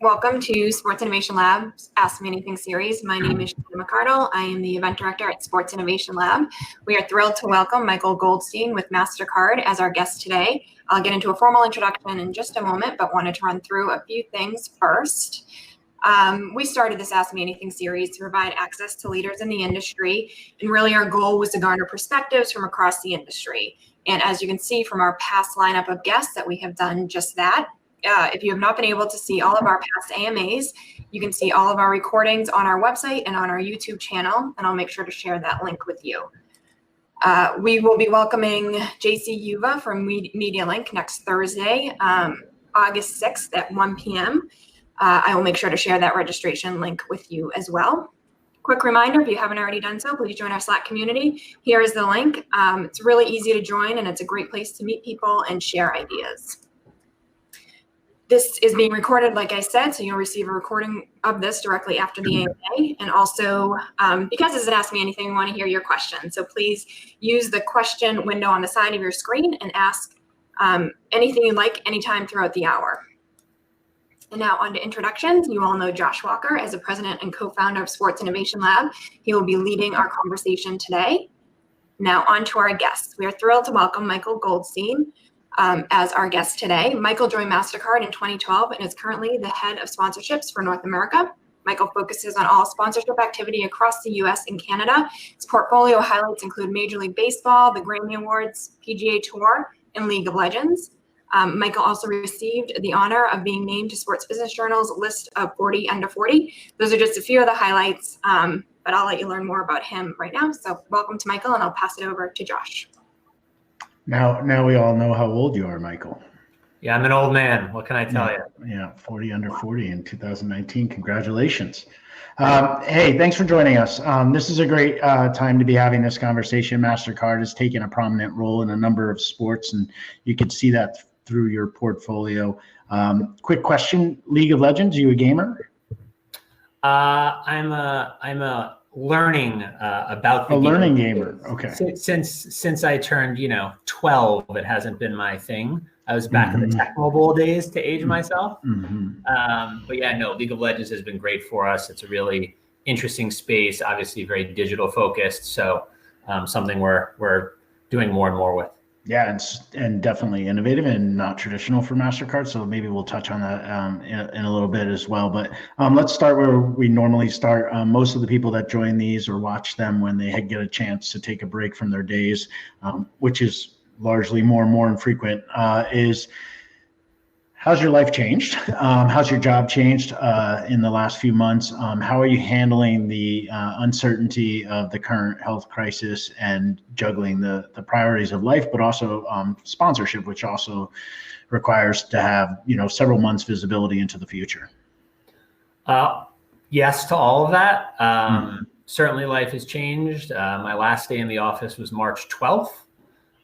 Welcome to Sports Innovation Lab's Ask Me Anything series. My name is Shannon McCardle. I am the event director at Sports Innovation Lab. We are thrilled to welcome Michael Goldstein with Mastercard as our guest today. I'll get into a formal introduction in just a moment, but wanted to run through a few things first. We started this Ask Me Anything series to provide access to leaders in the industry, and really our goal was to garner perspectives from across the industry. And as you can see from our past lineup of guests that we have done just that. If you have not been able to see all of our past AMAs, you can see all of our recordings on our website and on our YouTube channel, and I'll make sure to share that link with you. We will be welcoming JC Yuva from Media Link next Thursday, August 6th at 1 p.m. I will make sure to share that registration link with you as well. Quick reminder, if you haven't already done so, please join our Slack community. Here is the link. It's really easy to join, and it's a great place to meet people and share ideas. This is being recorded, like I said, so you'll receive a recording of this directly after the AMA. And also, because this is an Ask Me Anything, we want to hear your questions. So please use the question window on the side of your screen and ask anything you'd like anytime throughout the hour. And now on to introductions. You all know Josh Walker as the president and co-founder of Sports Innovation Lab. He will be leading our conversation today. Now on to our guests. We are thrilled to welcome Michael Goldstein as our guest today. Michael joined Mastercard in 2012 and is currently the head of sponsorships for North America. Michael focuses on all sponsorship activity across the US and Canada. His portfolio highlights include Major League Baseball, the Grammy Awards, PGA Tour, and League of Legends. Michael also received the honor of being named to Sports Business Journal's list of 40 under 40. Those are just a few of the highlights, but I'll let you learn more about him right now. So welcome to Michael, and I'll pass it over to Josh. Now we all know how old you are, Michael. Yeah, I'm an old man. What can I tell you? Yeah, 40 under 40 in 2019. Congratulations. Hey, thanks for joining us. This is a great time to be having this conversation. Mastercard has taken a prominent role in a number of sports, and you can see that through your portfolio. Quick question: League of Legends? Are you a gamer? I'm a learning about the learning gamer. Okay. Since I turned 12, it hasn't been my thing. I was back in the Tecmo Bowl days to age myself. But yeah, no, League of Legends has been great for us. It's a really interesting space, obviously very digital focused. So something we're doing more and more with. Yeah, and definitely innovative and not traditional for Mastercard. So maybe we'll touch on that in a little bit as well. But let's start where we normally start. Most of the people that join these or watch them when they get a chance to take a break from their days, which is largely more and more infrequent, is how's your life changed? How's your job changed in the last few months? How are you handling the uncertainty of the current health crisis and juggling the priorities of life, but also sponsorship, which also requires to have several months visibility into the future? Yes to all of that. Certainly life has changed. My last day in the office was March 12th.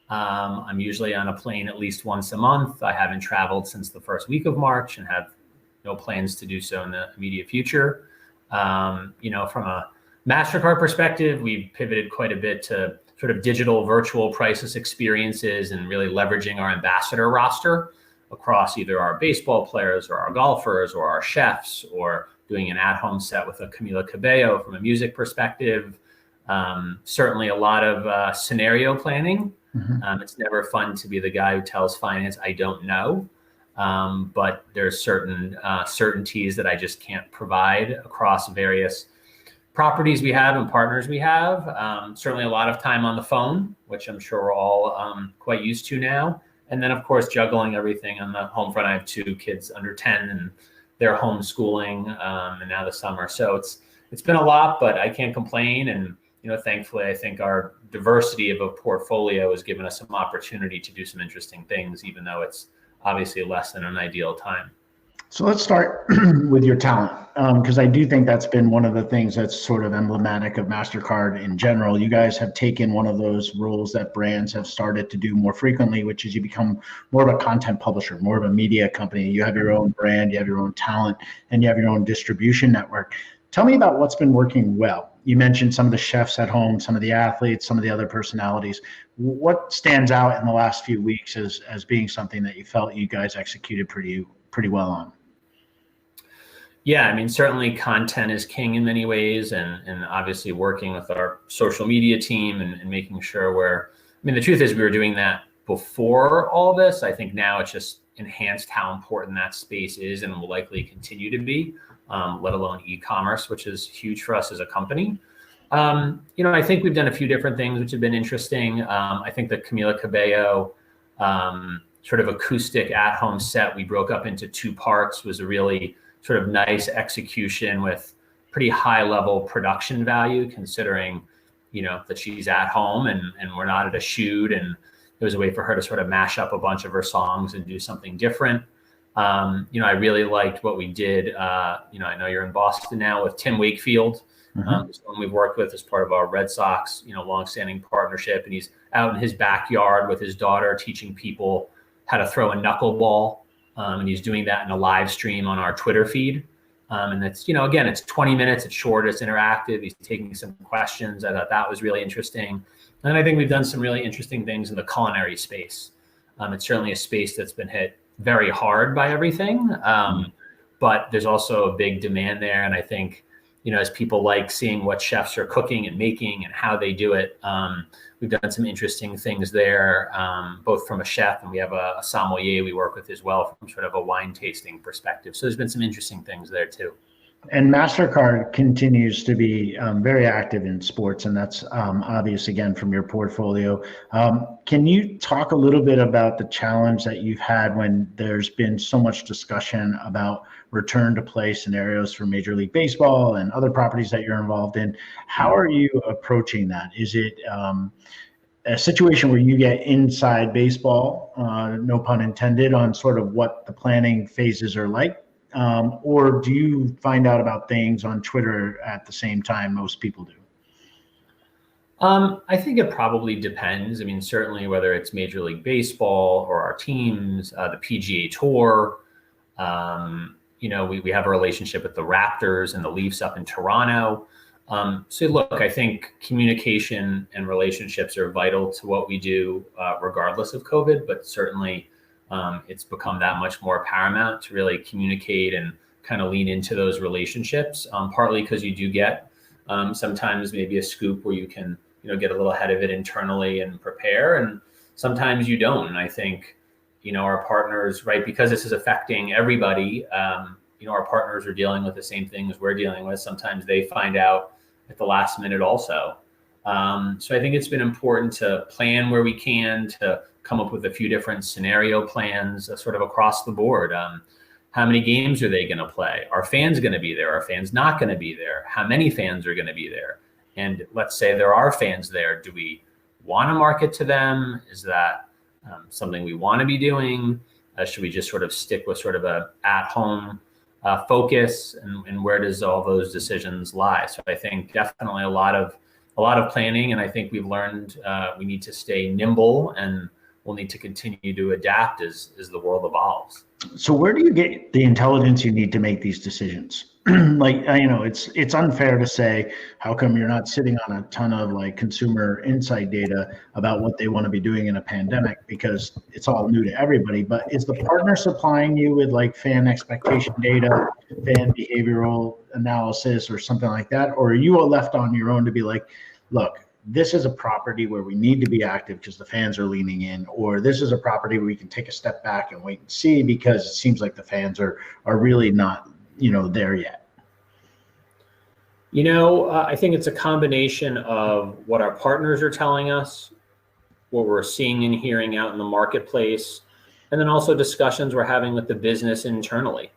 I'm usually on a plane at least once a month. I haven't traveled since the first week of March and have no plans to do so in the immediate future. From a Mastercard perspective, we've pivoted quite a bit to sort of digital virtual priceless experiences and really leveraging our ambassador roster across either our baseball players or our golfers or our chefs, or doing an at-home set with a Camila Cabello from a music perspective. Certainly a lot of scenario planning. It's never fun to be the guy who tells finance, I don't know, but there's certain certainties that I just can't provide across various properties we have and partners we have. Certainly a lot of time on the phone, which I'm sure we're all quite used to now. And then, of course, juggling everything on the home front. I have 2 kids under 10 and they're homeschooling and now the summer. So it's been a lot, but I can't complain. And thankfully, I think our diversity of a portfolio has given us some opportunity to do some interesting things, even though it's obviously less than an ideal time. So let's start with your talent, because I do think that's been one of the things that's sort of emblematic of Mastercard in general. You guys have taken one of those roles that brands have started to do more frequently, which is you become more of a content publisher, more of a media company. You have your own brand, you have your own talent, and you have your own distribution network. Tell me about what's been working well. You mentioned some of the chefs at home, some of the athletes, some of the other personalities. What stands out in the last few weeks as being something that you felt you guys executed pretty well on? Yeah, I mean, certainly content is king in many ways, and obviously working with our social media team and making sure the truth is we were doing that before all this. I think now it's just enhanced how important that space is and will likely continue to be, let alone e-commerce, which is huge for us as a company. I think we've done a few different things which have been interesting. I think the Camila Cabello sort of acoustic at-home set we broke up into 2 parts was a really sort of nice execution with pretty high level production value, considering, that she's at home and we're not at a shoot, and it was a way for her to sort of mash up a bunch of her songs and do something different. I really liked what we did. I know you're in Boston now with Tim Wakefield, someone we've worked with as part of our Red Sox, longstanding partnership, and he's out in his backyard with his daughter teaching people how to throw a knuckleball. And he's doing that in a live stream on our Twitter feed. And it's, again, it's 20 minutes, it's short, it's interactive. He's taking some questions. I thought that was really interesting. And I think we've done some really interesting things in the culinary space. It's certainly a space that's been hit very hard by everything. But there's also a big demand there. And I think, as people like seeing what chefs are cooking and making and how they do it, we've done some interesting things there, both from a chef, and we have a sommelier we work with as well from sort of a wine tasting perspective. So there's been some interesting things there too. And Mastercard continues to be very active in sports, and that's obvious again from your portfolio. Can you talk a little bit about the challenge that you've had when there's been so much discussion about return to play scenarios for Major League Baseball and other properties that you're involved in? How are you approaching that? Is it a situation where you get inside baseball, no pun intended, on sort of what the planning phases are like? Or do you find out about things on Twitter at the same time most people do? I think it probably depends. I mean, certainly whether it's Major League Baseball or our teams, the PGA Tour, we have a relationship with the Raptors and the Leafs up in Toronto. So look, I think communication and relationships are vital to what we do, regardless of COVID, but certainly it's become that much more paramount to really communicate and kind of lean into those relationships, partly because you do get sometimes maybe a scoop where you can, get a little ahead of it internally and prepare, and sometimes you don't. And I think, our partners, right, because this is affecting everybody, our partners are dealing with the same things we're dealing with. Sometimes they find out at the last minute also. So I think it's been important to plan where we can, to come up with a few different scenario plans sort of across the board. How many games are they going to play? Are fans going to be there? Are fans not going to be there? How many fans are going to be there? And let's say there are fans there. Do we want to market to them? Is that something we want to be doing? Should we just sort of stick with sort of a at-home focus? And where does all those decisions lie? So I think definitely a lot of planning, and I think we've learned we need to stay nimble, and we'll need to continue to adapt as the world evolves. So where do you get the intelligence you need to make these decisions? It's unfair to say, how come you're not sitting on a ton of consumer insight data about what they want to be doing in a pandemic, because it's all new to everybody. But is the partner supplying you with fan expectation data, fan behavioral analysis, or something like that? Or are you all left on your own to be like, look, this is a property where we need to be active because the fans are leaning in, or this is a property where we can take a step back and wait and see because it seems like the fans are really not, there yet? I think it's a combination of what our partners are telling us, what we're seeing and hearing out in the marketplace, and then also discussions we're having with the business internally.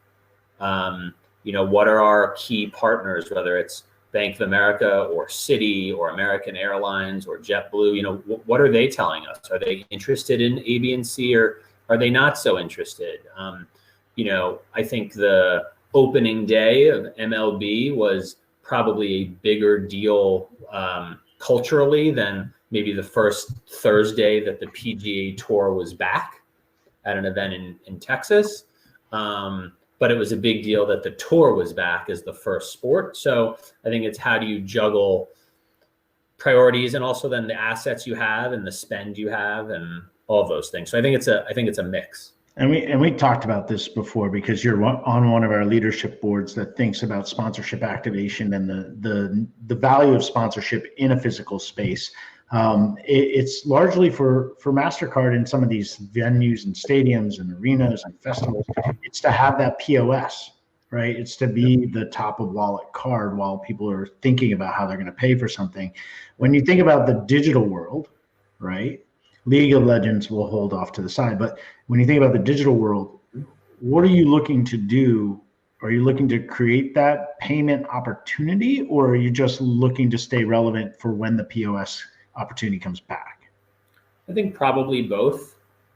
What are our key partners, whether it's Bank of America or Citi or American Airlines or JetBlue? What are they telling us? Are they interested in A, B, and C, or are they not so interested? I think the opening day of MLB was probably a bigger deal culturally than maybe the first Thursday that the PGA Tour was back at an event in Texas. But it was a big deal that the tour was back as the first sport. So I think it's how do you juggle priorities and also then the assets you have and the spend you have and all of those things. So I think it's a mix. And we talked about this before because you're on one of our leadership boards that thinks about sponsorship activation and the value of sponsorship in a physical space. It's largely for Mastercard in some of these venues and stadiums and arenas and festivals. It's to have that POS, right? It's to be the top of wallet card while people are thinking about how they're going to pay for something. When you think about the digital world, right? League of Legends will hold off to the side, but when you think about the digital world, what are you looking to do? Are you looking to create that payment opportunity, or are you just looking to stay relevant for when the POS opportunity comes back? I think probably both,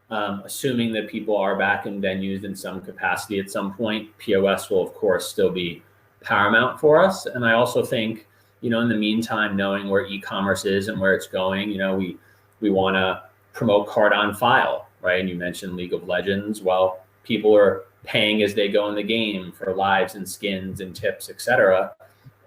assuming that people are back in venues in some capacity at some point. POS will, of course, still be paramount for us. And I also think, in the meantime, knowing where e-commerce is and where it's going, we want to promote card on file, right? And you mentioned League of Legends. Well, people are paying as they go in the game for lives and skins and tips, etc.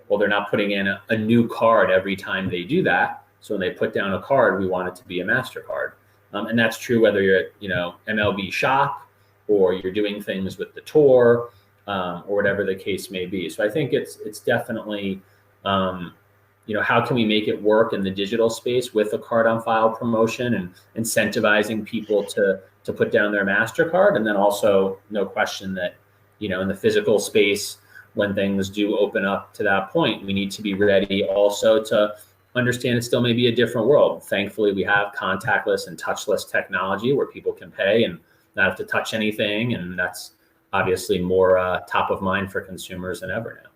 Well, they're not putting in a new card every time they do that. So when they put down a card, we want it to be a Mastercard. And that's true whether you're at, MLB Shop or you're doing things with the tour or whatever the case may be. So I think it's definitely, how can we make it work in the digital space with a card on file promotion and incentivizing people to put down their Mastercard? And then also, no question that, in the physical space, when things do open up to that point, we need to be ready also to understand it still may be a different world. Thankfully, we have contactless and touchless technology where people can pay and not have to touch anything. And that's obviously more top of mind for consumers than ever now.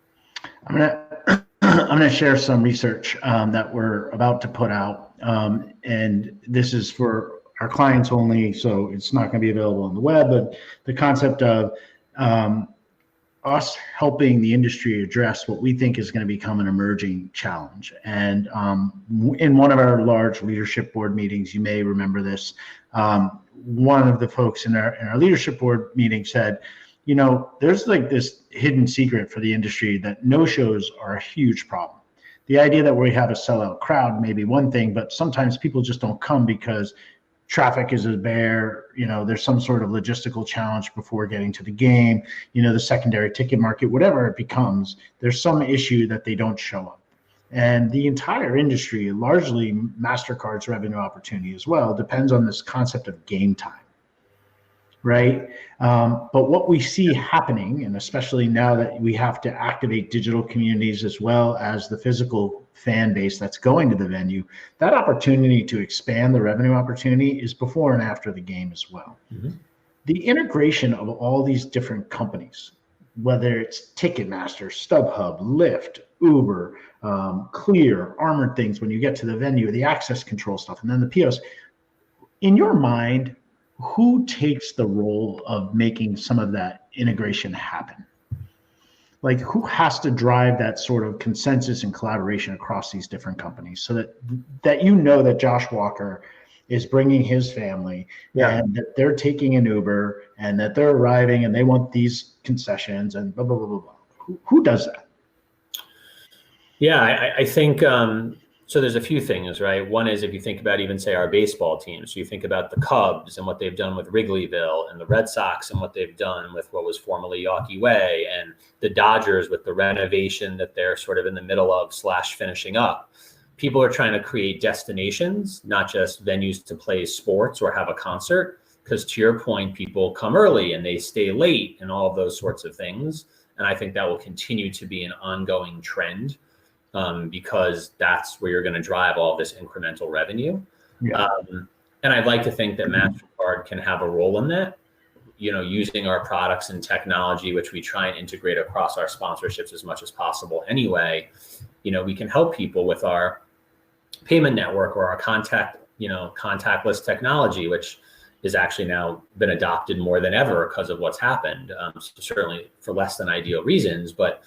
I'm going to share some research that we're about to put out. And this is for our clients only, so it's not going to be available on the web, but the concept of us helping the industry address what we think is going to become an emerging challenge. And in one of our large leadership board meetings, you may remember this, one of the folks in our leadership board meeting said, there's like this hidden secret for the industry that no-shows are a huge problem. The idea that we have a sellout crowd may be one thing, but sometimes people just don't come because traffic is a bear, there's some sort of logistical challenge before getting to the game, the secondary ticket market, whatever it becomes, there's some issue that they don't show up. And the entire industry, largely Mastercard's revenue opportunity as well, depends on this concept of game time. Right. But what we see happening, and especially now that we have to activate digital communities as well as the physical fan base that's going to the venue, that opportunity to expand the revenue opportunity is before and after the game as well. Mm-hmm. The integration of all these different companies, whether it's Ticketmaster, StubHub, Lyft, Uber, Clear, Armored Things, when you get to the venue, the access control stuff, and then the POS, in your mind, who takes the role of making some of that integration happen? Like, who has to drive that sort of consensus and collaboration across these different companies so that that Josh Walker is bringing his family and that they're taking an Uber and that they're arriving and they want these concessions and blah, blah, blah, blah, blah. Who does that? Yeah, I think so there's a few things, right? One is if you think about even, say, our baseball team. So you think about the Cubs and what they've done with Wrigleyville, and the Red Sox and what they've done with what was formerly Yawkey Way, and the Dodgers with the renovation that they're sort of in the middle of / finishing up. People are trying to create destinations, not just venues to play sports or have a concert, because to your point, people come early and they stay late and all of those sorts of things. And I think that will continue to be an ongoing trend. Because that's where you're going to drive all this incremental revenue. Yeah. And I'd like to think that Mastercard can have a role in that, using our products and technology, which we try and integrate across our sponsorships as much as possible anyway. We can help people with our payment network or our contactless technology, which is actually now been adopted more than ever because of what's happened. So certainly for less than ideal reasons, but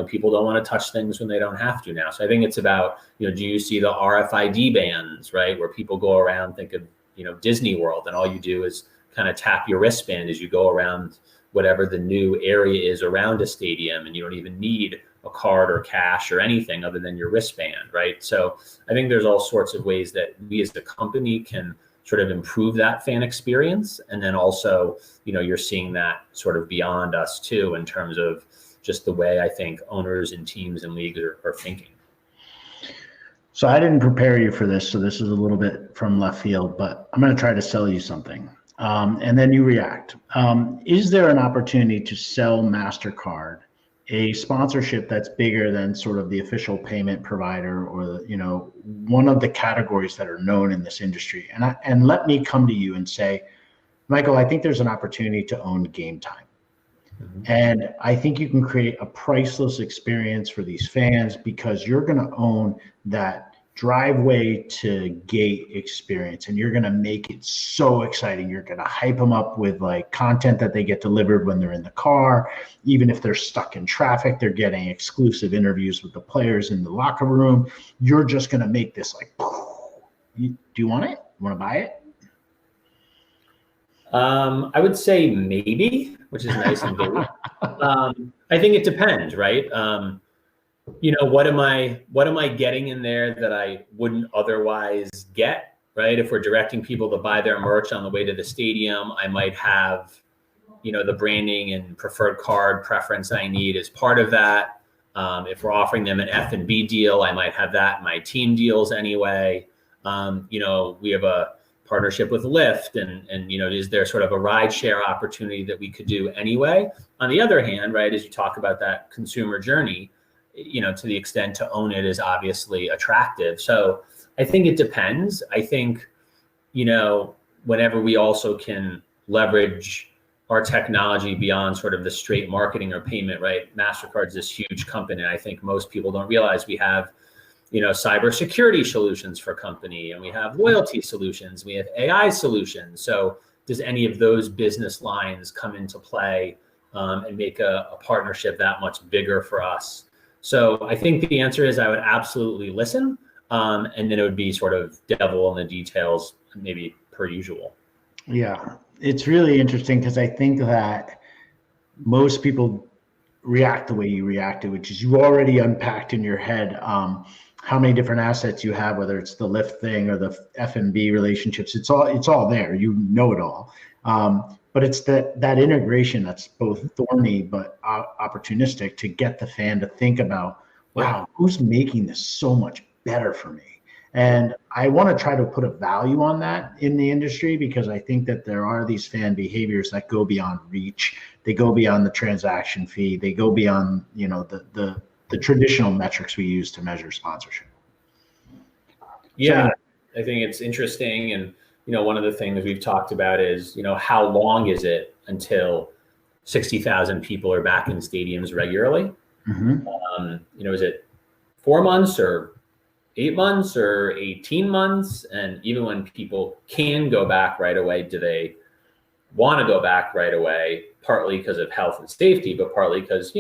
people don't want to touch things when they don't have to now. So I think it's about, do you see the RFID bands, right? Where people go around, think of, Disney World, and all you do is kind of tap your wristband as you go around whatever the new area is around a stadium, and you don't even need a card or cash or anything other than your wristband, right? So I think there's all sorts of ways that we as a company can sort of improve that fan experience. And then also, you're seeing that sort of beyond us too, in terms of just the way I think owners and teams and leagues are thinking. So I didn't prepare you for this, so this is a little bit from left field, but I'm going to try to sell you something, and then you react. Is there an opportunity to sell Mastercard a sponsorship that's bigger than sort of the official payment provider, or one of the categories that are known in this industry? And let me come to you and say, Michael, I think there's an opportunity to own Game Time. And I think you can create a priceless experience for these fans, because you're going to own that driveway to gate experience, and you're going to make it so exciting. You're going to hype them up with like content that they get delivered when they're in the car. Even if they're stuck in traffic, they're getting exclusive interviews with the players in the locker room. You're just going to make this like, do you want it? You want to buy it? I would say maybe, which is nice and big. I think it depends, right? What am I getting in there that I wouldn't otherwise get, right? If we're directing people to buy their merch on the way to the stadium, I might have, the branding and preferred card preference I need as part of that. If we're offering them an F&B deal, I might have that in my team deals anyway. We have a partnership with Lyft, and is there sort of a ride share opportunity that we could do anyway? On the other hand, right, as you talk about that consumer journey, to the extent to own it is obviously attractive. So I think it depends. I think, whenever we also can leverage our technology beyond sort of the straight marketing or payment, right? Mastercard's this huge company, and I think most people don't realize we have cybersecurity solutions for company, and we have loyalty solutions, we have AI solutions. So does any of those business lines come into play and make a partnership that much bigger for us? So I think the answer is I would absolutely listen. And then it would be sort of devil in the details, maybe per usual. Yeah, it's really interesting, because I think that most people react the way you reacted, which is you already unpacked in your head how many different assets you have, whether it's the Lyft thing or the F&B relationships. It's all there. You know it all. But it's that integration that's both thorny but opportunistic to get the fan to think about, wow, who's making this so much better for me? And I want to try to put a value on that in the industry, because I think that there are these fan behaviors that go beyond reach. They go beyond the transaction fee. They go beyond, the traditional metrics we use to measure sponsorship. Yeah, I think it's interesting. And, one of the things we've talked about is, how long is it until 60,000 people are back in stadiums regularly? Is it 4 months or 8 months or 18 months? And even when people can go back right away, do they want to go back right away? Partly because of health and safety, but partly because,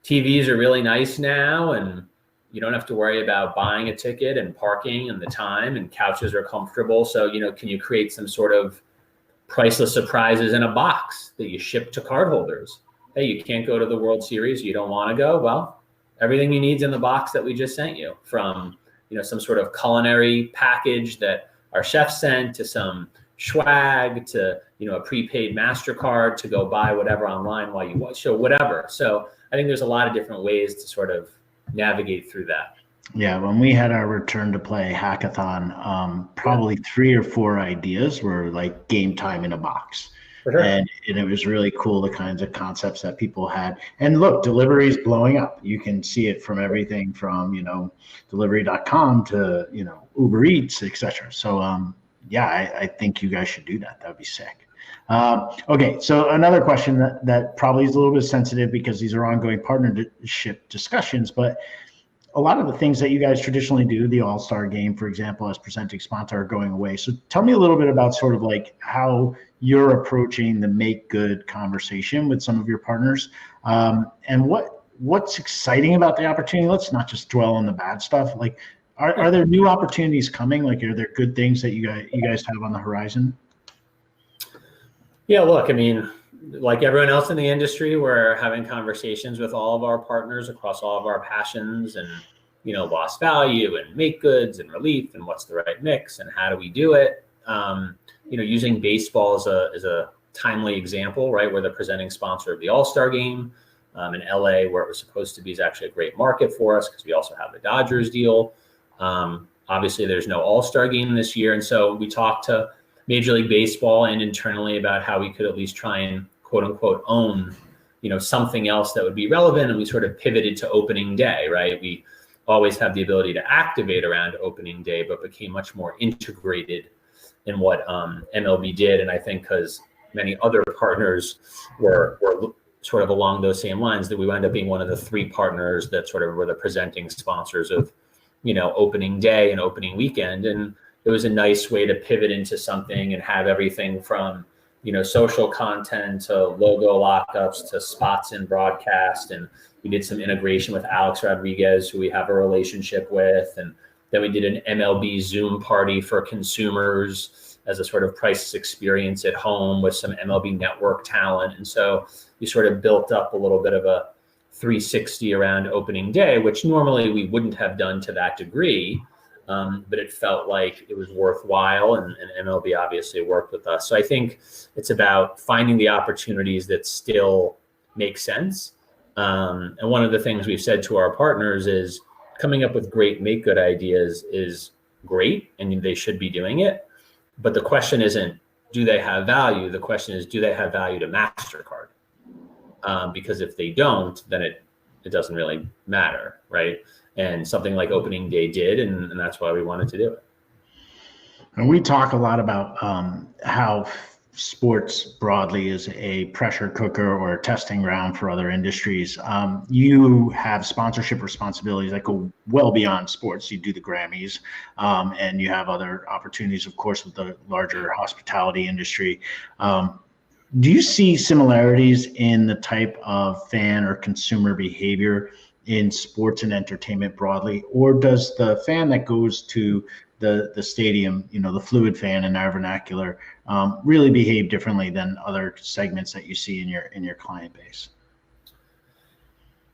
TVs are really nice now, and you don't have to worry about buying a ticket and parking and the time, and couches are comfortable. So, can you create some sort of priceless surprises in a box that you ship to cardholders? Hey, you can't go to the World Series. You don't want to go. Well, everything you need's in the box that we just sent you, from, some sort of culinary package that our chef sent, to some swag, to, a prepaid Mastercard to go buy whatever online while you watch, so whatever. So I think there's a lot of different ways to sort of navigate through that. Yeah, when we had our return to play hackathon, probably 3 or 4 ideas were like Game Time in a box. For sure. And it was really cool, the kinds of concepts that people had. And look, delivery is blowing up. You can see it from everything from, delivery.com to, Uber Eats, etc. So, I think you guys should do that. That would be sick. Okay, so another question that probably is a little bit sensitive, because these are ongoing partnership discussions, but a lot of the things that you guys traditionally do, the All-Star Game, for example, as presenting sponsor, are going away. So tell me a little bit about sort of like how you're approaching the make good conversation with some of your partners, and what's exciting about the opportunity. Let's not just dwell on the bad stuff. Like, are there new opportunities coming? Like, are there good things that you guys have on the horizon? Yeah, look, I mean, like everyone else in the industry, we're having conversations with all of our partners across all of our passions, and, lost value and make goods and relief, and what's the right mix and how do we do it. Using baseball as a timely example, right? We're the presenting sponsor of the All-Star game in LA, where it was supposed to be, is actually a great market for us because we also have the Dodgers deal. Obviously, there's no All-Star game this year. And so we talked to Major League Baseball and internally about how we could at least try and quote unquote own, something else that would be relevant. And we sort of pivoted to opening day, right? We always have the ability to activate around opening day, but became much more integrated in what MLB did. And I think because many other partners were sort of along those same lines, that we wound up being one of the 3 partners that sort of were the presenting sponsors of, opening day and opening weekend. And it was a nice way to pivot into something and have everything from, social content to logo lockups to spots in broadcast. And we did some integration with Alex Rodriguez, who we have a relationship with. And then we did an MLB Zoom party for consumers as a sort of priceless experience at home with some MLB Network talent. And so we sort of built up a little bit of a 360 around opening day, which normally we wouldn't have done to that degree. But it felt like it was worthwhile, and MLB obviously worked with us. So I think it's about finding the opportunities that still make sense. And one of the things we've said to our partners is coming up with great make good ideas is great, and they should be doing it. But the question isn't, do they have value? The question is, do they have value to Mastercard? Because if they don't, then it doesn't really matter, right? And something like opening day did, and that's why we wanted to do it. And we talk a lot about how sports broadly is a pressure cooker or a testing ground for other industries. You have sponsorship responsibilities that go well beyond sports. You do the Grammys, and you have other opportunities, of course, with the larger hospitality industry. Do you see similarities in the type of fan or consumer behavior in sports and entertainment broadly, or does the fan that goes to the stadium, the fluid fan in our vernacular, really behave differently than other segments that you see in your client base?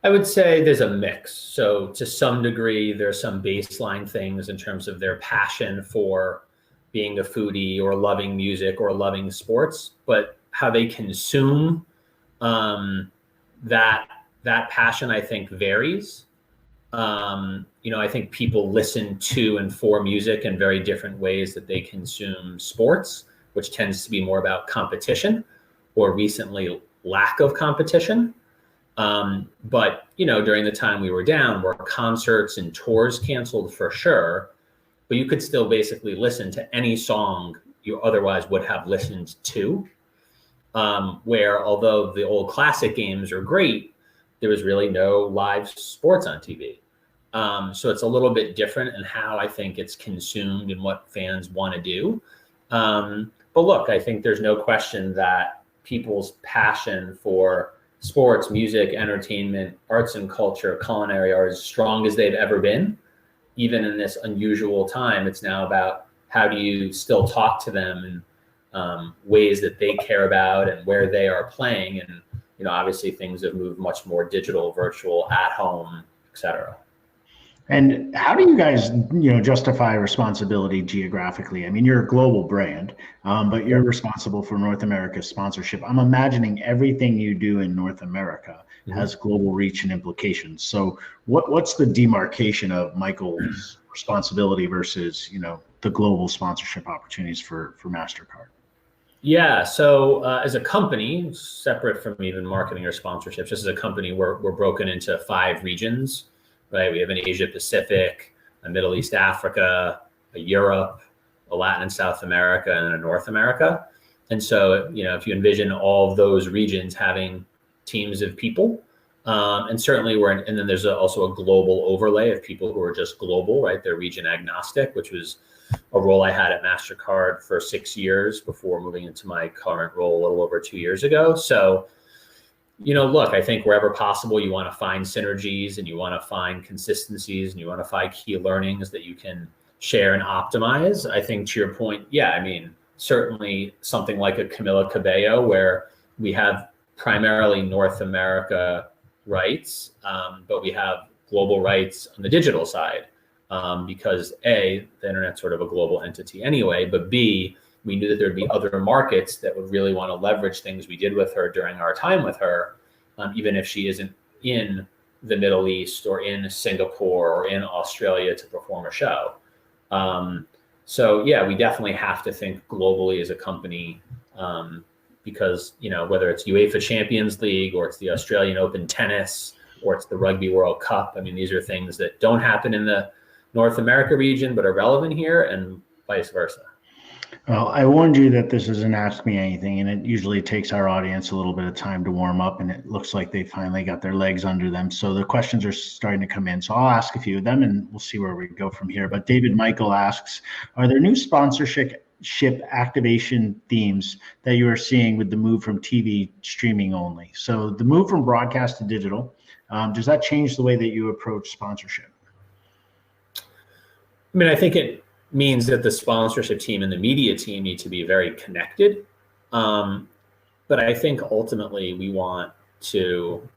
I would say there's a mix. So to some degree, there's some baseline things in terms of their passion for being a foodie or loving music or loving sports, but how they consume that passion, I think, varies. I think people listen to and for music in very different ways that they consume sports, which tends to be more about competition or recently lack of competition. But during the time we were down, were concerts and tours canceled for sure, but you could still basically listen to any song you otherwise would have listened to. Where although the old classic games are great, there was really no live sports on TV. So it's a little bit different in how I think it's consumed and what fans want to do. But look, I think there's no question that people's passion for sports, music, entertainment, arts and culture, culinary are as strong as they've ever been. Even in this unusual time, it's now about how do you still talk to them and ways that they care about and where they are playing. And, obviously things have moved much more digital, virtual, at home, et cetera. And how do you guys, justify responsibility geographically? I mean, you're a global brand, but you're responsible for North America sponsorship. I'm imagining everything you do in North America has global reach and implications. So what's the demarcation of Michael's responsibility versus, the global sponsorship opportunities for MasterCard? Yeah. So as a company, separate from even marketing or sponsorships, just as a company, we're broken into 5 regions, right? We have an Asia Pacific, a Middle East Africa, a Europe, a Latin and South America, and a North America. And so, if you envision all of those regions having teams of people, and certainly and then there's also a global overlay of people who are just global, right? They're region agnostic, which was a role I had at Mastercard for 6 years before moving into my current role a little over 2 years ago. So, look, I think wherever possible, you want to find synergies and you want to find consistencies and you want to find key learnings that you can share and optimize. I think to your point, certainly something like a Camila Cabello, where we have primarily North America rights, but we have global rights on the digital side. Because A, the internet's sort of a global entity anyway, but B, we knew that there'd be other markets that would really want to leverage things we did with her during our time with her, even if she isn't in the Middle East or in Singapore or in Australia to perform a show. So yeah, we definitely have to think globally as a company, because, you know, whether it's UEFA Champions League or it's the Australian Open tennis or it's the Rugby World Cup, I mean, these are things that don't happen in the North America region but are relevant here, and vice versa. Well, I warned you that this isn't Ask Me Anything, and it usually takes our audience a little bit of time to warm up, and it looks like they finally got their legs under them. So the questions are starting to come in. So I'll ask a few of them, and we'll see where we go from here. But David Michael asks, are there new sponsorship activation themes that you are seeing with the move from TV streaming only? So the move from broadcast to digital, does that change the way that you approach sponsorship? I mean, I think it means that the sponsorship team and the media team need to be very connected. But I think ultimately we want to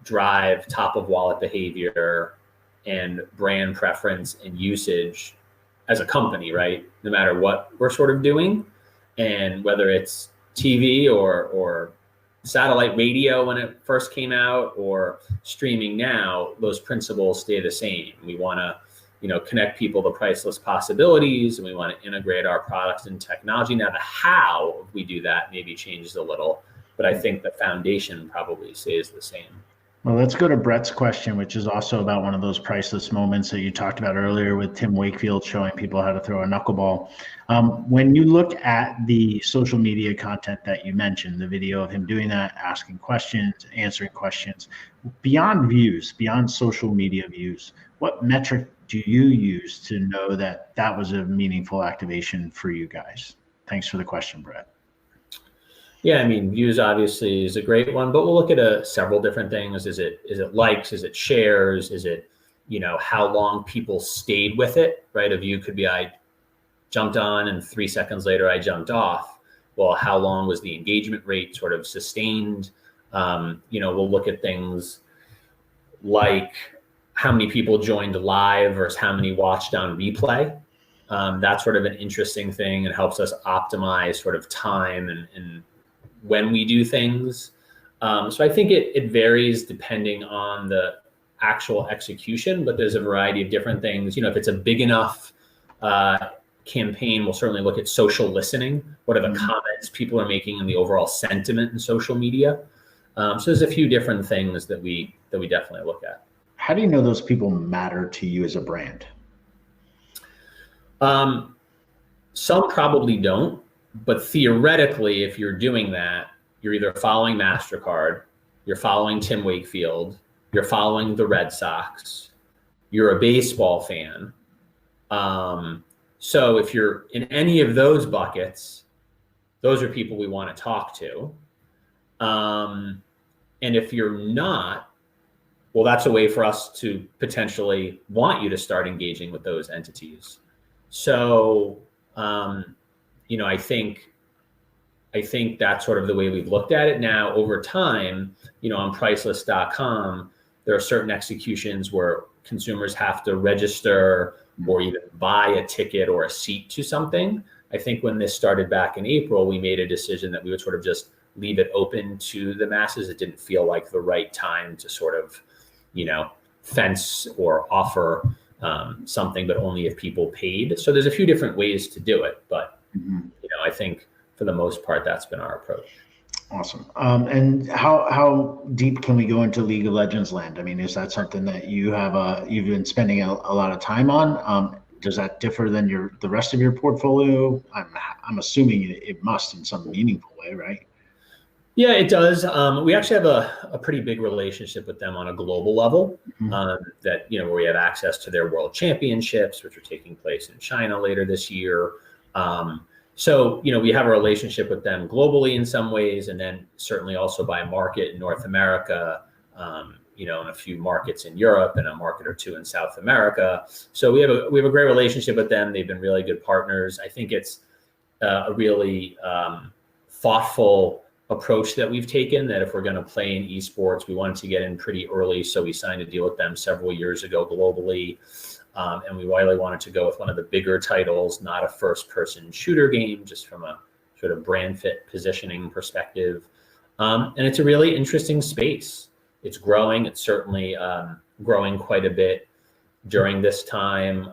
drive top of wallet behavior and brand preference and usage as a company, right? No matter what we're sort of doing, and whether it's TV or satellite radio when it first came out or streaming now, those principles stay the same. We want to, you know, connect people to priceless possibilities, and we want to integrate our products and technology. Now, the how we do that maybe changes a little, but I think the foundation probably stays the same. Well, let's go to Brett's question, which is also about one of those priceless moments that you talked about earlier with Tim Wakefield showing people how to throw a knuckleball. When you look at the social media content that you mentioned, the video of him doing that, asking questions, answering questions, beyond views, beyond social media views, what metric do you use to know that that was a meaningful activation for you guys? Thanks for the question, Brett. Yeah, I mean, views obviously is a great one, but we'll look at several different things. Is it likes? Is it shares? Is it, you know, how long people stayed with it, right? A view could be I jumped on and 3 seconds later I jumped off. Well, how long was the engagement rate sort of sustained? You know, we'll look at things like how many people joined live versus how many watched on replay. That's sort of an interesting thing and helps us optimize sort of time and when we do things. So I think it varies depending on the actual execution, but there's a variety of different things. You know, if it's a big enough campaign, we'll certainly look at social listening. What are the comments people are making and the overall sentiment in social media? So there's a few different things that we definitely look at. How do you know those people matter to you as a brand? Some probably don't, but theoretically, if you're doing that, you're either following Mastercard, you're following Tim Wakefield, you're following the Red Sox, you're a baseball fan. So if you're in any of those buckets, those are people we want to talk to. And if you're not, well, that's a way for us to potentially want you to start engaging with those entities. So, you know, I think that's sort of the way we've looked at it. Now, over time, you know, on priceless.com, there are certain executions where consumers have to register or even buy a ticket or a seat to something. I think when this started back in April, we made a decision that we would sort of just leave it open to the masses. It didn't feel like the right time to sort of, you know, fence or offer something, but only if people paid. So there's a few different ways to do it, but you know, I think for the most part, that's been our approach. Awesome. And how deep can we go into League of Legends land? I mean, is that something that you have you've been spending a lot of time on? Does that differ than the rest of your portfolio? I'm assuming it must in some meaningful way, right? Yeah, it does. We actually have a pretty big relationship with them on a global level, that, you know, where we have access to their world championships, which are taking place in China later this year. So, you know, we have a relationship with them globally in some ways, and then certainly also by market in North America, you know, and a few markets in Europe and a market or two in South America. So we have a great relationship with them. They've been really good partners. I think it's a really thoughtful approach that we've taken, that if we're going to play in esports, we wanted to get in pretty early. So we signed a deal with them several years ago globally. And we really wanted to go with one of the bigger titles, not a first-person shooter game, just from a sort of brand fit positioning perspective. And it's a really interesting space. It's growing. It's certainly growing quite a bit during this time.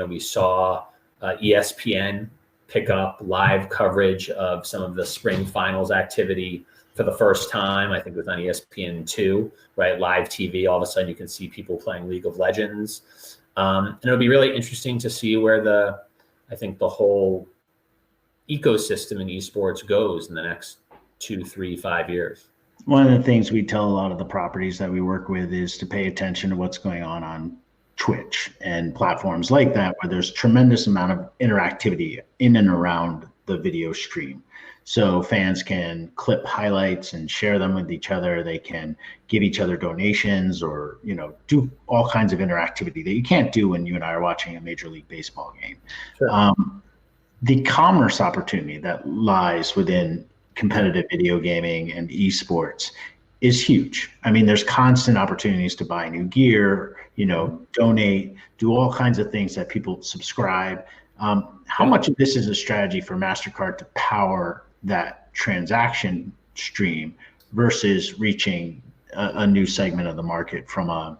We saw ESPN pick up live coverage of some of the spring finals activity for the first time. I think it was on ESPN2, right? Live TV. All of a sudden you can see people playing League of Legends. And it'll be really interesting to see where the whole ecosystem in esports goes in the next 2, 3, 5 years. One of the things we tell a lot of the properties that we work with is to pay attention to what's going on Twitch and platforms like that, where there's tremendous amount of interactivity in and around the video stream. So fans can clip highlights and share them with each other. They can give each other donations or, do all kinds of interactivity that you can't do when you and I are watching a Major League Baseball game. Sure. The commerce opportunity that lies within competitive video gaming and esports is huge. I mean, there's constant opportunities to buy new gear, donate, do all kinds of things that people subscribe. How much of this is a strategy for Mastercard to power that transaction stream versus reaching a new segment of the market from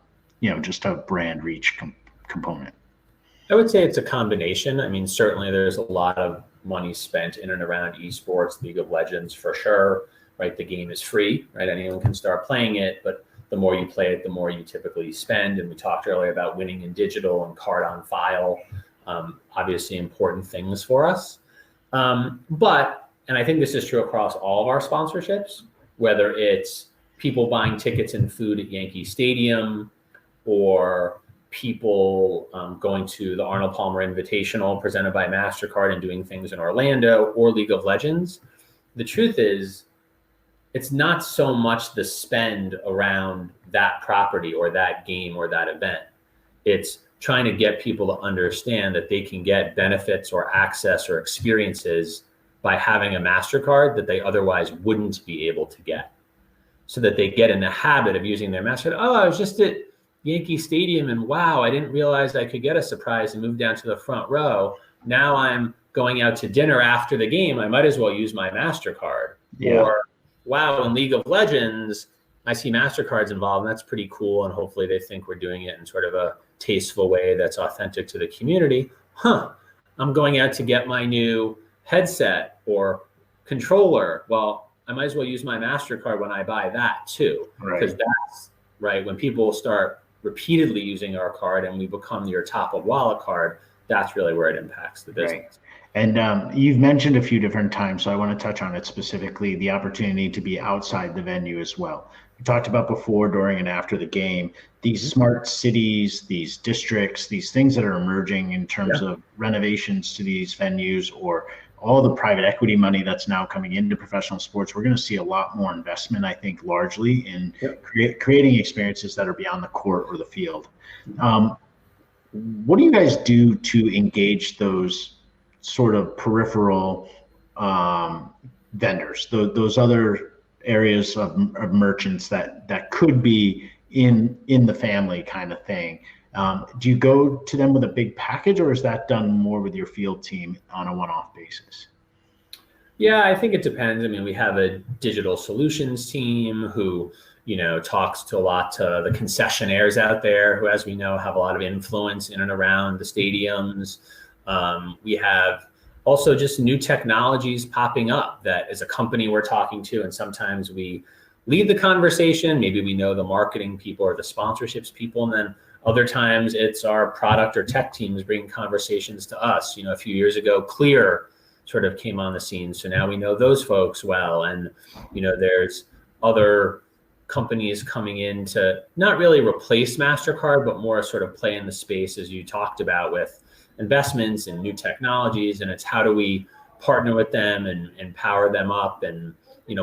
just a brand reach component? I would say it's a combination. I mean, certainly there's a lot of money spent in and around esports, League of Legends for sure, right? The game is free, right? Anyone can start playing it, but the more you play it, the more you typically spend. And we talked earlier about winning in digital and card on file, obviously important things for us. And I think this is true across all of our sponsorships, whether it's people buying tickets and food at Yankee Stadium or people going to the Arnold Palmer Invitational presented by Mastercard and doing things in Orlando or League of Legends. The truth is, it's not so much the spend around that property or that game or that event. It's trying to get people to understand that they can get benefits or access or experiences by having a Mastercard that they otherwise wouldn't be able to get. So that they get in the habit of using their Mastercard. Oh, I was just at Yankee Stadium and wow, I didn't realize I could get a surprise and move down to the front row. Now I'm going out to dinner after the game. I might as well use my Mastercard. Yeah. Or wow, in League of Legends, I see Mastercards involved, and that's pretty cool. And hopefully they think we're doing it in sort of a tasteful way that's authentic to the community. I'm going out to get my new headset or controller. Well, I might as well use my Mastercard when I buy that too. Because that's right. When people start repeatedly using our card and we become your top of wallet card, that's really where it impacts the business. Right. And you've mentioned a few different times, so I want to touch on it specifically, the opportunity to be outside the venue as well. We talked about before, during, and after the game, these smart cities, these districts, these things that are emerging in terms of renovations to these venues or all the private equity money that's now coming into professional sports. We're going to see a lot more investment, I think, largely in creating experiences that are beyond the court or the field. What do you guys do to engage those sort of peripheral vendors, those other areas of merchants that could be in the family kind of thing? Do you go to them with a big package, or is that done more with your field team on a one-off basis? Yeah, I think it depends. I mean, we have a digital solutions team who, talks to a lot to the concessionaires out there who, as we know, have a lot of influence in and around the stadiums. We have also just new technologies popping up that as a company we're talking to, and sometimes we lead the conversation. Maybe we know the marketing people or the sponsorships people, and then other times it's our product or tech teams bringing conversations to us. A few years ago, Clear sort of came on the scene. So now we know those folks well. And, there's other companies coming in to not really replace MasterCard, but more sort of play in the space as you talked about with investments and new technologies. And it's how do we partner with them and power them up and,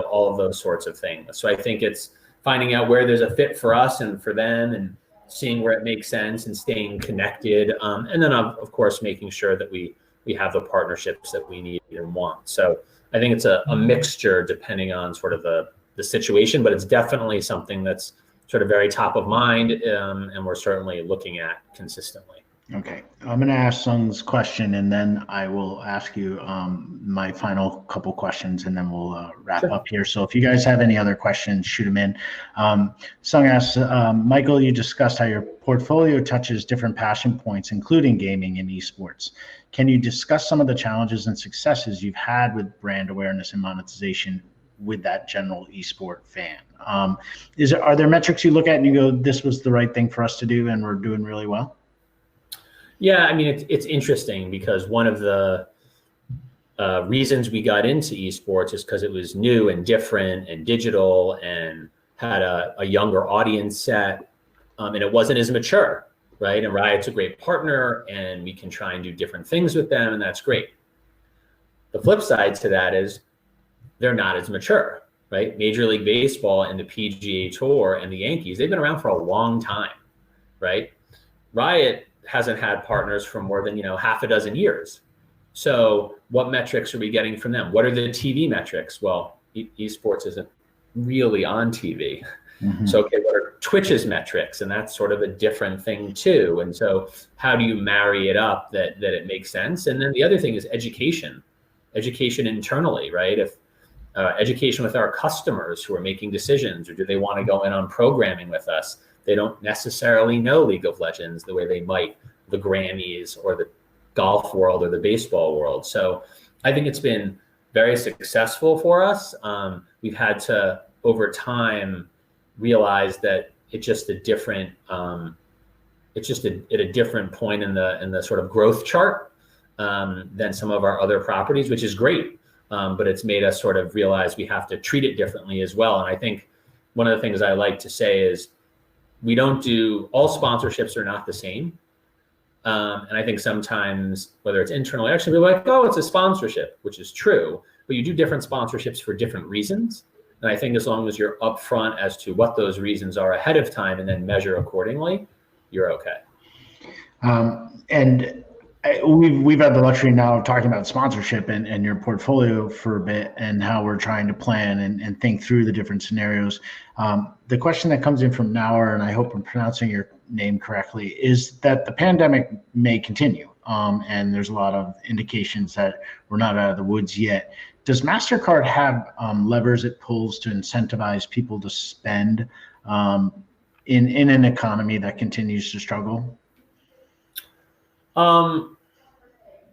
all of those sorts of things. So I think it's finding out where there's a fit for us and for them and seeing where it makes sense and staying connected. And then of course, making sure that we have the partnerships that we need and want. So I think it's a mixture depending on sort of the situation, but it's definitely something that's sort of very top of mind. And we're certainly looking at consistently. Okay, I'm going to ask Sung's question, and then I will ask you my final couple questions, and then we'll wrap Sure. up here. So if you guys have any other questions, shoot them in. Sung asks, Michael, you discussed how your portfolio touches different passion points, including gaming and esports. Can you discuss some of the challenges and successes you've had with brand awareness and monetization with that general esport fan? Are there metrics you look at and you go, this was the right thing for us to do, and we're doing really well? Yeah, I mean, it's interesting because one of the reasons we got into esports is because it was new and different and digital and had a younger audience set, and it wasn't as mature, right? And Riot's a great partner, and we can try and do different things with them, and that's great. The flip side to that is they're not as mature, right? Major League Baseball and the PGA Tour and the Yankees, they've been around for a long time, right? Riot hasn't had partners for more than, half a dozen years. So what metrics are we getting from them? What are the TV metrics? Well, esports isn't really on TV. Mm-hmm. So, okay, what are Twitch's metrics? And that's sort of a different thing too. And so how do you marry it up that it makes sense? And then the other thing is education internally, right? If education with our customers who are making decisions, or do they want to go in on programming with us? They don't necessarily know League of Legends the way they might the Grammys or the golf world or the baseball world. So I think it's been very successful for us. We've had to, over time, realize that it's just a different, at a different point in the sort of growth chart than some of our other properties, which is great. But it's made us sort of realize we have to treat it differently as well. And I think one of the things I like to say is, we don't do, all sponsorships are not the same. And I think sometimes, whether it's internally, actually we're like, oh, it's a sponsorship, which is true, but you do different sponsorships for different reasons. And I think as long as you're upfront as to what those reasons are ahead of time and then measure accordingly, you're okay. And we've had the luxury now of talking about sponsorship and your portfolio for a bit, and how we're trying to plan and think through the different scenarios. The question that comes in from Nauer, and I hope I'm pronouncing your name correctly, is that the pandemic may continue, and there's a lot of indications that we're not out of the woods yet. Does Mastercard have levers it pulls to incentivize people to spend in an economy that continues to struggle?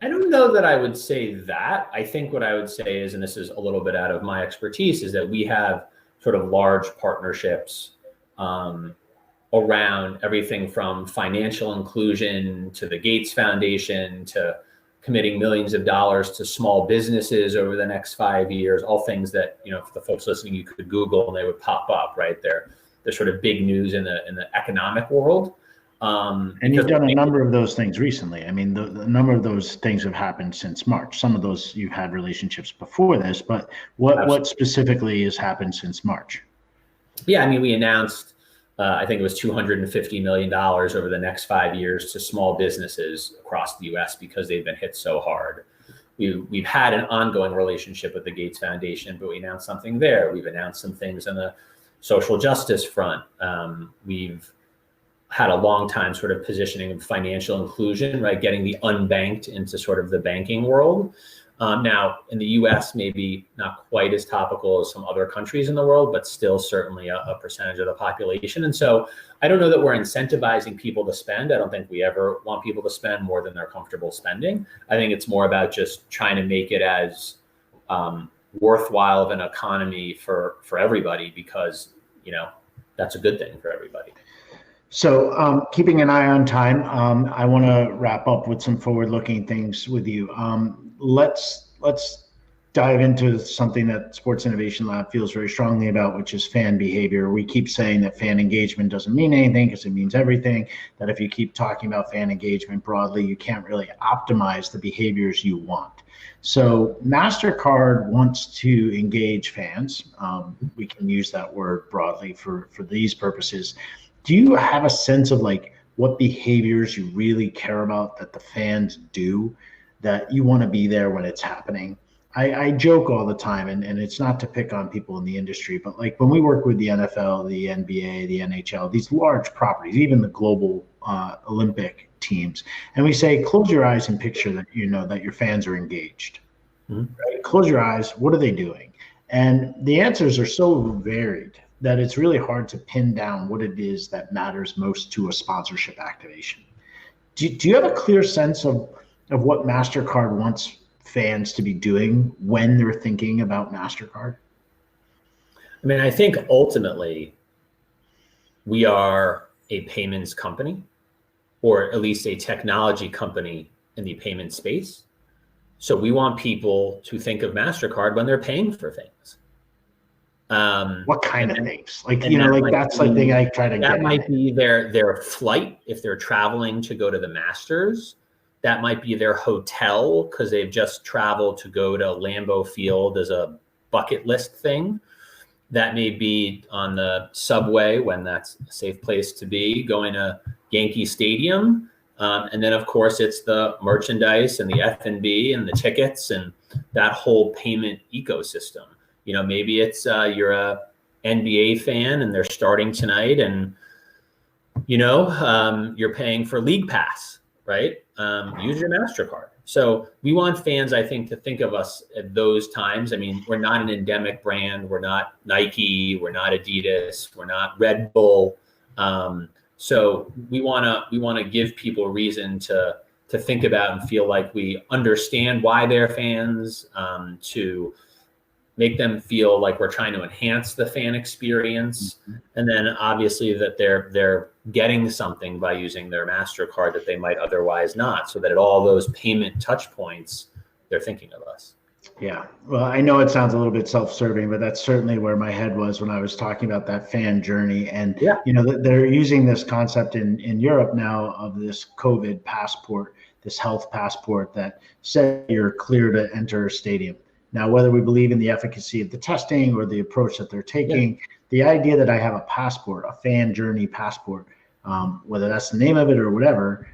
I don't know that I would say that. I think what I would say is, and this is a little bit out of my expertise, is that we have sort of large partnerships around everything from financial inclusion to the Gates Foundation to committing millions of dollars to small businesses over the next 5 years, all things that, for the folks listening, you could Google and they would pop up, right? They're sort of big news in the economic world. And you've done a number of those things recently. I mean, the number of those things have happened since March. Some of those you've had relationships before this, but what specifically has happened since March? Yeah, I mean, we announced, I think it was $250 million over the next 5 years to small businesses across the U.S. because they've been hit so hard. We've had an ongoing relationship with the Gates Foundation, but we announced something there. We've announced some things on the social justice front. We've had a long time sort of positioning of financial inclusion, right? Getting the unbanked into sort of the banking world. Now, in the US, maybe not quite as topical as some other countries in the world, but still certainly a percentage of the population. And so I don't know that we're incentivizing people to spend. I don't think we ever want people to spend more than they're comfortable spending. I think it's more about just trying to make it as worthwhile of an economy for everybody, because, that's a good thing for everybody. So keeping an eye on time, I want to wrap up with some forward-looking things with you. Let's dive into something that Sports Innovation Lab feels very strongly about, which is fan behavior. We keep saying that fan engagement doesn't mean anything because it means everything, that if you keep talking about fan engagement broadly, you can't really optimize the behaviors you want. So Mastercard wants to engage fans. We can use that word broadly for these purposes. Do you have a sense of what behaviors you really care about that the fans do, that you want to be there when it's happening? I joke all the time, and it's not to pick on people in the industry, but like when we work with the NFL, the NBA, the NHL, these large properties, even the global Olympic teams, and we say, close your eyes and picture that you know that your fans are engaged. Mhm. Right? Close your eyes. What are they doing? And the answers are so varied that it's really hard to pin down what it is that matters most to a sponsorship activation. Do you have a clear sense of what MasterCard wants fans to be doing when they're thinking about MasterCard? I mean, I think ultimately we are a payments company, or at least a technology company in the payment space. So we want people to think of MasterCard when they're paying for things. What kind of things? Like, and you know, that like might that's the thing I try to That get might at. be their flight if they're traveling to go to the Masters. That might be their hotel because they've just traveled to go to Lambeau Field as a bucket list thing. That may be on the subway when that's a safe place to be, going to Yankee Stadium. And then, of course, it's the merchandise and the F&B and the tickets and that whole payment ecosystem. You know, maybe it's you're a NBA fan and they're starting tonight, and you know you're paying for League Pass, right? Use your MasterCard. So we want fans, I think, to think of us at those times. I mean, we're not an endemic brand. We're not Nike. We're not Adidas. We're not Red Bull. So we wanna give people a reason to think about and feel like we understand why they're fans, to make them feel like we're trying to enhance the fan experience. And then obviously that they're getting something by using their MasterCard that they might otherwise not, so that at all those payment touch points, they're thinking of us. Yeah. Well, I know it sounds a little bit self-serving, but that's certainly where my head was when I was talking about that fan journey. And, Yeah. you know, they're using this concept in Europe now of this COVID passport, this health passport that says you're clear to enter a stadium. Now, whether we believe in the efficacy of the testing or the approach that they're taking, the idea that I have a passport, a fan journey passport, whether that's the name of it or whatever,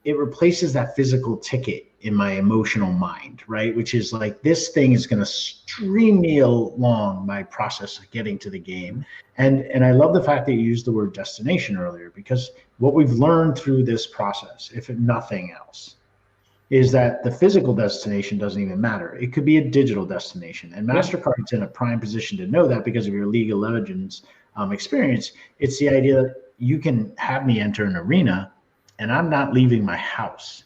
it replaces that physical ticket in my emotional mind, right? Which is like, this thing is going to stream me along my process of getting to the game. And I love the fact that you used the word destination earlier, because what we've learned through this process, if nothing else, is that the physical destination doesn't even matter. It could be a digital destination. And MasterCard's in a prime position to know that because of your League of Legends experience. It's the idea that you can have me enter an arena and I'm not leaving my house,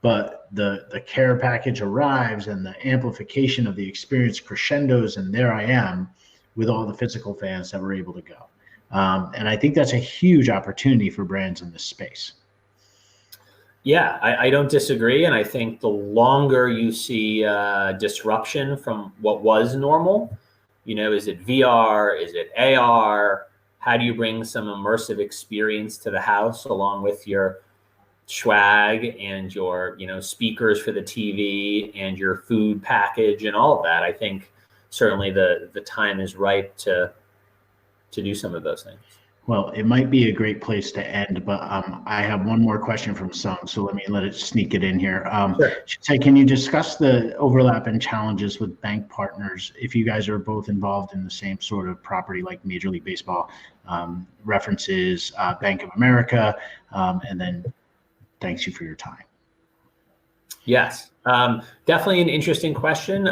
but the care package arrives and the amplification of the experience crescendos, and there I am with all the physical fans that were able to go. And I think that's a huge opportunity for brands in this space. Yeah, I don't disagree. And I think the longer you see disruption from what was normal, you know, is it VR? Is it AR? How do you bring some immersive experience to the house along with your swag and your, you know, speakers for the TV and your food package and all of that? I think certainly the time is ripe to do some of those things. Well, it might be a great place to end, but I have one more question from Sung, so let it sneak it in here. Sure. Say, can you discuss the overlap and challenges with bank partners if you guys are both involved in the same sort of property like Major League Baseball references, Bank of America, and then thanks you for your time. Yes, definitely an interesting question,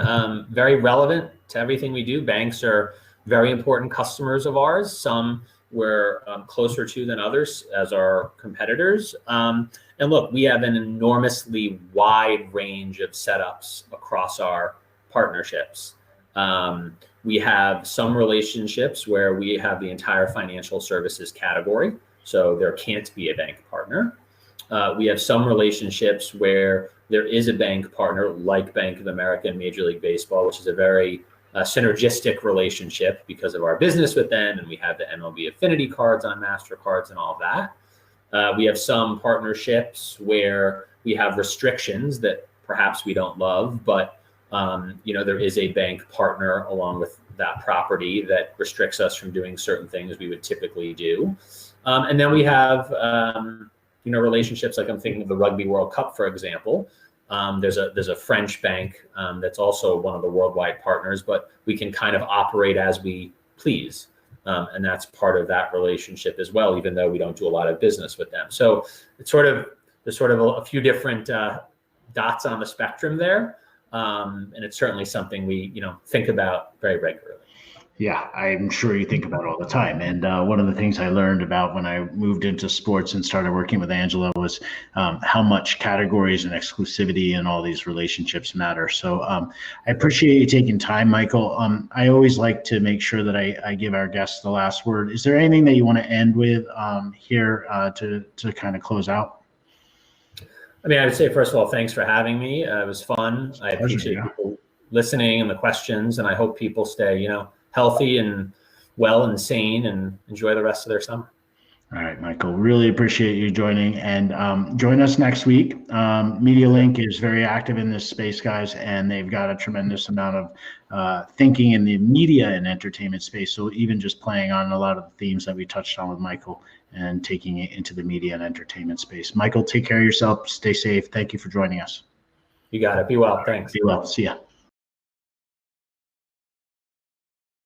very relevant to everything we do. Banks are very important customers of ours. Some we're closer to than others as our competitors. And look, we have an enormously wide range of setups across our partnerships. We have some relationships where we have the entire financial services category, so there can't be a bank partner. We have some relationships where there is a bank partner like Bank of America and Major League Baseball, which is a very synergistic relationship because of our business with them, and we have the MLB affinity cards on MasterCards and all of that. We have some partnerships where we have restrictions that perhaps we don't love, but you know, there is a bank partner along with that property that restricts us from doing certain things we would typically do. And then we have you know, relationships like I'm thinking of the Rugby World Cup, for example, There's a French bank that's also one of the worldwide partners, but we can kind of operate as we please. And that's part of that relationship as well, even though we don't do a lot of business with them. So there's sort of a few different dots on the spectrum there. And it's certainly something we, think about very regularly. Yeah, I'm sure you think about it all the time. And one of the things I learned about when I moved into sports and started working with Angela was how much categories and exclusivity and all these relationships matter. So I appreciate you taking time, Michael. I always like to make sure that I give our guests the last word. Is there anything that you want to end with here to kind of close out? I mean, I would say, first of all, thanks for having me. It was fun. I appreciate people listening and the questions, and I hope people stay, healthy and well and sane and enjoy the rest of their summer. All right, Michael, really appreciate you joining, and join us next week. MediaLink is very active in this space, guys, and they've got a tremendous amount of thinking in the media and entertainment space. So even just playing on a lot of the themes that we touched on with Michael and taking it into the media and entertainment space. Michael, take care of yourself. Stay safe. Thank you for joining us. You got it. Be well. Thanks. Be well. See ya.